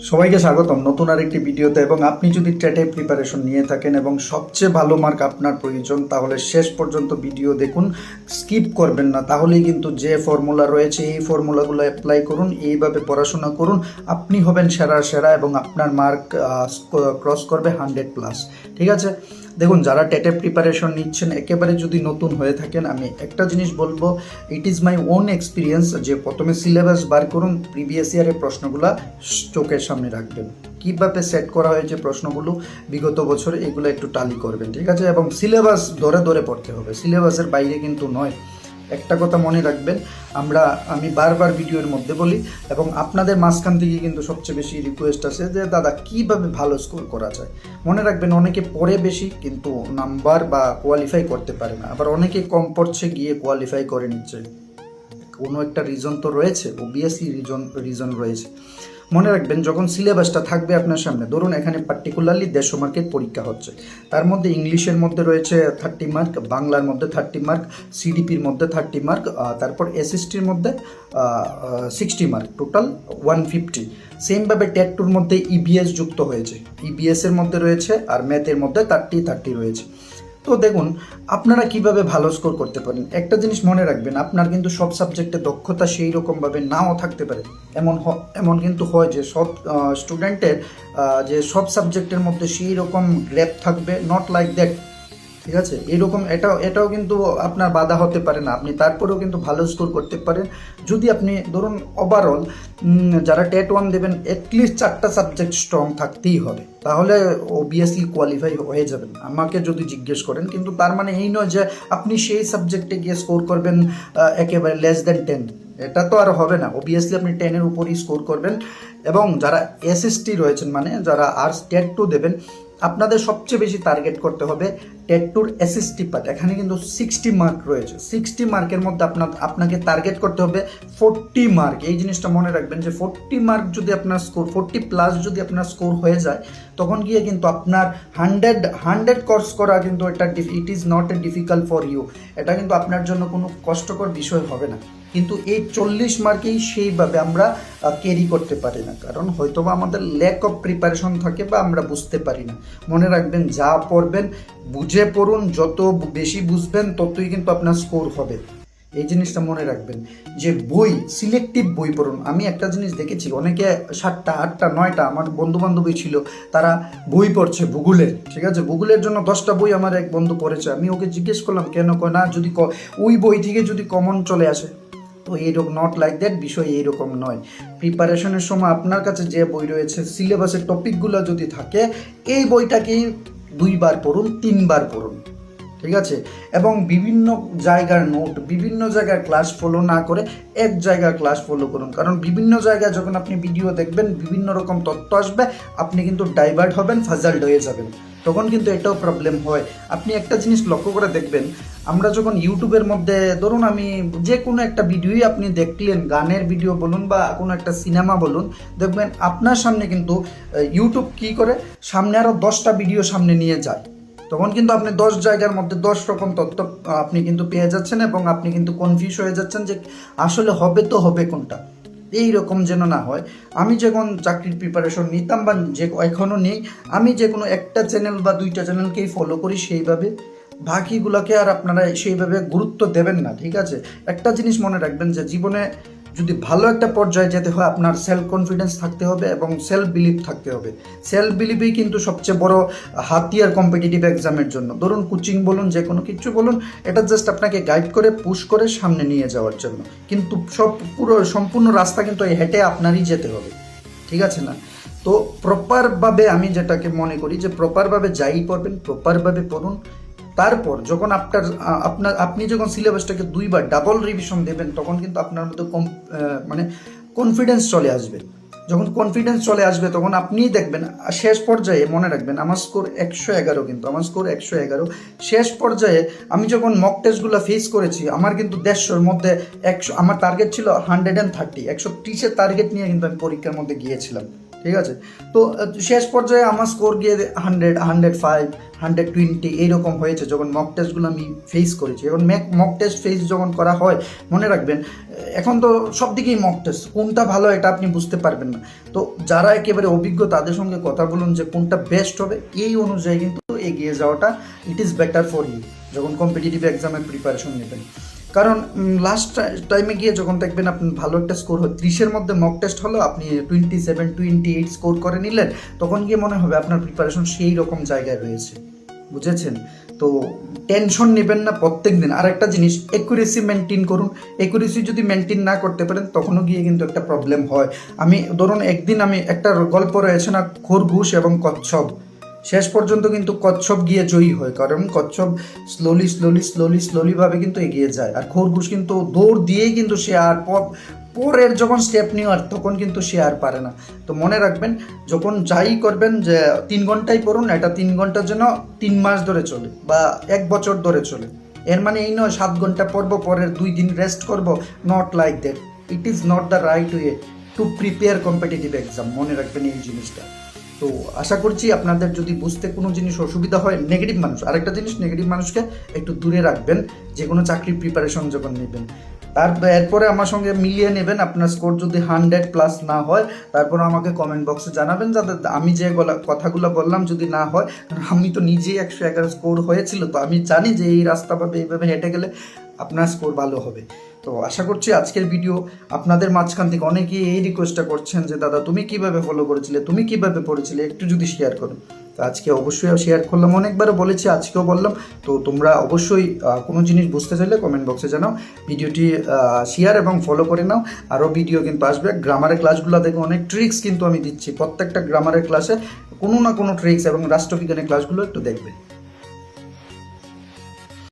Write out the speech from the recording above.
সবাইকে স্বাগতম নতুন আরেকটি ভিডিওতে। এবং আপনি যদি টেটে প্রিপারেশন নিয়ে থাকেন এবং সবচেয়ে ভালো মার্ক আপনার প্রয়োজন, তাহলে শেষ পর্যন্ত ভিডিও দেখুন, স্কিপ করবেন না। তাহলেই কিন্তু যে ফর্মুলা রয়েছে এই ফর্মুলাগুলো অ্যাপ্লাই করুন, এইভাবে পড়াশোনা করুন, আপনি হবেন সেরা সেরা এবং আপনার মার্ক ক্রস করবে 100+। ঠিক আছে, দেখুন যারা টেটে প্রিপারেশন নিচ্ছেন একেবারে যদি নতুন হয়ে থাকেন, আমি একটা জিনিস বলবো, it is my own experience, যে প্রথমে সিলেবাস বার করুন, প্রিভিয়াস ইয়ারের প্রশ্নগুলো চোখের সামনে রাখবেন, কীভাবে সেট করা হয়েছে প্রশ্নগুলো বিগত বছরে, এগুলো একটু টালি করবেন। ঠিক আছে, এবং সিলেবাস ধরে ধরে পড়তে হবে, সিলেবাসের বাইরে কিন্তু নয়। একটা কথা মনে রাখবেন, আমি বারবার ভিডিওর মধ্যে বলি এবং আপনাদের মাঝখান থেকে কিন্তু সবচেয়ে বেশি রিকোয়েস্ট আছে যে দাদা কীভাবে ভালো স্কোর করা যায়। মনে রাখবেন, অনেকে পড়ে বেশি কিন্তু নাম্বার বা কোয়ালিফাই করতে পারে না, আবার অনেকে কম পড়ছে গিয়ে কোয়ালিফাই করে নিচ্ছে। কোনো একটা রিজন তো রয়েছে, অবভিয়াসলি রিজন রয়েছে। মনে রাখবেন, যখন সিলেবাসটা থাকবে আপনার সামনে, ধরুন এখানে পার্টিকুলারলি 150 মার্কের পরীক্ষা হচ্ছে, তার মধ্যে ইংলিশের মধ্যে রয়েছে 30 মার্ক, বাংলার মধ্যে 30 মার্ক, সিডিপির মধ্যে 30 মার্ক, তারপর এসএসটির মধ্যে 60 মার্ক, টোটাল 150। সেমভাবে টেট টুর মধ্যে ইবিএস যুক্ত হয়েছে, ইবিএসের মধ্যে রয়েছে, আর ম্যাথের মধ্যে 30 রয়েছে। তো দেখুন আপনারা কিভাবে ভালো স্কোর করতে পারেন। একটা জিনিস মনে রাখবেন, আপনার কিন্তু সব সাবজেক্টে দক্ষতা সেই রকমভাবে নাও থাকতে পারে। এমন কিন্তু হয় যে সব স্টুডেন্টের যে সব সাবজেক্টের মধ্যে সেই রকম গ্র্যাপ থাকবে, নট লাইক দ্যাট। ঠিক আছে, এরকম এটাও কিন্তু আপনার বাধা হতে পারে না, আপনি তারপরেও কিন্তু ভালো স্কোর করতে পারেন যদি আপনি ধরুন ওভারঅল যারা টেট 1 দেবেন অ্যাটলিস্ট 4টা সাবজেক্ট স্ট্রং থাকতেই হবে, তাহলে অবভিয়াসলি কোয়ালিফাই হয়ে যাবেন আমাকে যদি জিজ্ঞেস করেন। কিন্তু তার মানে এই নয় যে আপনি সেই সাবজেক্টে গিয়ে স্কোর করবেন একেবারে less than 10, এটা তো আর হবে না। অবভিয়াসলি আপনি 10-এর উপরই স্কোর করবেন। এবং যারা এসএসটি রয়েছেন, মানে যারা আর্টস টেট 2 দেবেন, আপনাদের সবচেয়ে বেশি টার্গেট করতে হবে টেট টুর এসএসটি পার্ট। এখানে কিন্তু 60 মার্ক রয়েছে, 60 মার্কের মধ্যে আপনাকে টার্গেট করতে হবে 40 মার্ক। এই জিনিসটা মনে রাখবেন যে 40 মার্ক যদি আপনার স্কোর 40+ যদি আপনার স্কোর হয়ে যায়, তখন গিয়ে কিন্তু আপনার 100 কোর্স করা কিন্তু it is not a difficult for you. এটা কিন্তু আপনার জন্য কোনো কষ্টকর বিষয় হবে না। কিন্তু এই 40 মার্কেই সেইভাবে আমরা ক্যারি করতে পারি না, কারণ হয়তোবা আমাদের ল্যাক অফ প্রিপারেশন থাকে বা আমরা বুঝতে পারি না। মনে রাখবেন, যা পড়বেন বুঝে পড়ুন, যত বেশি বুঝবেন ততই কিন্তু আপনার স্কোর হবে। এই জিনিসটা মনে রাখবেন যে সিলেক্টিভ বই পড়ুন। আমি একটা জিনিস দেখেছি, অনেকে 7টা 8টা 9টা আমার বন্ধু বান্ধবী ছিল, তারা বই পড়ছে ভূগোলের। ঠিক আছে, ভূগোলের জন্য 10টা বই আমার এক বন্ধু পড়েছে। আমি ওকে জিজ্ঞেস করলাম কেন, কয় না যদি ওই বই থেকে যদি কমন চলে আসে। তো এইরকম নট লাইক দ্যাট, বিষয় এইরকম নয়। প্রিপারেশনের সময় আপনার কাছে যে বই রয়েছে, সিলেবাসের টপিকগুলো যদি থাকে, এই বইটাকেই 2বার পড়ুন, 3বার পড়ুন। ঠিক আছে, এবং বিভিন্ন জায়গার নোট, বিভিন্ন জায়গার ক্লাস ফলো না করে এক জায়গার ক্লাস ফলো করুন, কারণ বিভিন্ন জায়গায় যখন আপনি ভিডিও দেখবেন বিভিন্ন রকম তথ্য আসবে, আপনি কিন্তু ডাইভার্ট হবেন, ফাজাল্ট হয়ে যাবেন, তখন কিন্তু এটাও প্রবলেম হয়। আপনি একটা জিনিস লক্ষ্য করে দেখবেন, আমরা যখন ইউটিউবের মধ্যে ধরুন আমি যে কোনো একটা ভিডিওই আপনি দেখলেন, গানের ভিডিও বলুন বা কোনো একটা সিনেমা বলুন, দেখবেন আপনার সামনে কিন্তু ইউটিউব কী করে, সামনে আরও 10টা ভিডিও সামনে নিয়ে যায়। তখন কিন্তু আপনি 10 জায়গার মধ্যে 10 রকম তথ্য আপনি কিন্তু পেয়ে যাচ্ছেন এবং আপনি কিন্তু কনফিউজ হয়ে যাচ্ছেন যে আসলে হবে তো হবে কোনটা। এই রকম যেন না হয়। আমি যখন চাকরির প্রিপারেশন নিতাম বা এখনও নেই, আমি যে কোনো একটা চ্যানেল বা 2টা চ্যানেলকেই ফলো করি সেইভাবে, বাকিগুলোকে আর আপনারা সেইভাবে গুরুত্ব দেবেন না। ঠিক আছে, একটা জিনিস মনে রাখবেন যে জীবনে যদি ভালো একটা পর্যায়ে যেতে হয়, আপনার সেলফ কনফিডেন্স থাকতে হবে এবং সেলফ বিলিভ থাকতে হবে। সেলফ বিলিভই কিন্তু সবচেয়ে বড় হাতিয়ার কম্পিটিটিভ এক্সামের জন্য। ধরুন কোচিং বলুন, যে কোনো কিছু বলুন, এটা জাস্ট আপনাকে গাইড করে পুশ করে সামনে নিয়ে যাওয়ার জন্য, কিন্তু সম্পূর্ণ রাস্তা কিন্তু হেঁটে আপনারই যেতে হবে। ঠিক আছে না? তো প্রপারভাবে আমি যেটাকে মনে করি যে প্রপারভাবে যাই পড়বেন, প্রপারভাবে পড়ুন। তারপর যখন আপনি যখন সিলেবাসটাকে 2বার ডাবল রিভিশন দেবেন, তখন কিন্তু আপনার মধ্যে মানে কনফিডেন্স চলে আসবে। যখন কনফিডেন্স চলে আসবে তখন আপনিই দেখবেন শেষ পর্যায়ে, মনে রাখবেন আমার স্কোর 111, কিন্তু আমার স্কোর 111। শেষ পর্যায়ে আমি যখন মক টেস্টগুলো ফেস করেছি, আমার কিন্তু 150-র মধ্যে 100, আমার টার্গেট ছিল 130, 130-এর টার্গেট নিয়ে কিন্তু আমি পরীক্ষার মধ্যে গিয়েছিলাম। ঠিক আছে। তো শেষ পর্যায়ে আমার স্কোর গিয়ে 100, 105, 120 এইরকম হয়েছে যখন মক টেস্টগুলো আমি ফেস করেছি। এখন মক টেস্ট ফেস যখন করা হয়, মনে রাখবেন এখন তো সব দিকেই মক টেস্ট, কোনটা ভালো এটা আপনি বুঝতে পারবেন না। তো যারা একেবারে অভিজ্ঞ তাদের সঙ্গে কথা বলুন যে কোনটা বেস্ট হবে, এই অনুযায়ী কিন্তু এগিয়ে যাওয়াটা it is better for you যখন কম্পিটিটিভ এক্সামের প্রিপারেশন নেবেন। কারণ লাস্ট টাইমে গিয়ে যখন দেখবেন আপনি ভালো একটা স্কোর হয়, 30-এর মধ্যে মক টেস্ট হলো, আপনি 27, 28 স্কোর করে নিলেন, তখন গিয়ে মনে হবে আপনার প্রিপারেশন সেই রকম জায়গায় রয়েছে, বুঝেছেন? তো টেনশন নেবেন না প্রত্যেক দিন। আর একটা জিনিস, অ্যাকুরেসি মেনটেন করুন। অ্যাকুরেসি যদি মেনটেন না করতে পারেন তখনও গিয়ে কিন্তু একটা প্রবলেম হয়। আমি ধরুন একদিন আমি একটা গল্প রয়েছে না, খরগোশ এবং কচ্ছপ, শেষ পর্যন্ত কিন্তু কচ্ছপ গিয়ে জয়ী হয়, কারণ কচ্ছপ স্লোলিভাবে কিন্তু এগিয়ে যায়, আর খরগোশ কিন্তু দৌড় দিয়েই কিন্তু সে আর পরের যখন স্টেপ নেওয়ার তখন কিন্তু সে আর পারে না। তো মনে রাখবেন যখন যাই করবেন যে 3 ঘন্টায় পড়ুন, এটা 3 ঘন্টার জন্য 3 মাস ধরে চলে বা 1 বছর ধরে চলে। এর মানে এই নয় 7 ঘন্টা পড়বো পরের 2 দিন রেস্ট করব, not like that. It is not the right way to prepare competitive exam, মনে রাখবেন এই জিনিসটা। তো আশা করছি আপনাদের যদি বুঝতে কোনো জিনিস অসুবিধা হয়, নেগেটিভ মানুষ, আরেকটা জিনিস, নেগেটিভ মানুষকে একটু দূরে রাখবেন যে কোনো চাকরির প্রিপারেশন যখন নেবেন। এরপরে আমার সঙ্গে মিলিয়ে নেবেন, আপনার স্কোর যদি 100+ না হয় তারপর আমাকে কমেন্ট বক্সে জানাবেন, যাতে আমি যে কথাগুলো বললাম যদি না হয়, কারণ আমি তো নিজেই 111 স্কোর হয়েছিল, তো আমি জানি যে এই রাস্তাভাবে এইভাবে হেঁটে গেলে আপনার স্কোর ভালো হবে। তো আশা করছি আজকের ভিডিও আপনাদের মাঝখান থেকে অনেকেই এই রিকোয়েস্টটা করছেন যে দাদা তুমি কিভাবে ফলো করেছিলে, তুমি কিভাবে পড়েছিলে, একটু যদি শেয়ার করো। তো আজকে অবশ্যই শেয়ার করলাম, অনেকবারও বলেছি, আজকেও বললাম। তো তোমরা অবশ্যই কোনো জিনিস বুঝতে চাইলে কমেন্ট বক্সে জানাও, ভিডিওটি শেয়ার এবং ফলো করে নাও। আরও ভিডিও কিন্তু আসবে, গ্রামারের ক্লাসগুলো দেখে অনেক ট্রিক্স কিন্তু আমি দিচ্ছি, প্রত্যেকটা গ্রামারের ক্লাসে কোনো না কোনো ট্রিক্স, এবং রাষ্ট্রবিজ্ঞানের ক্লাসগুলো একটু দেখবে।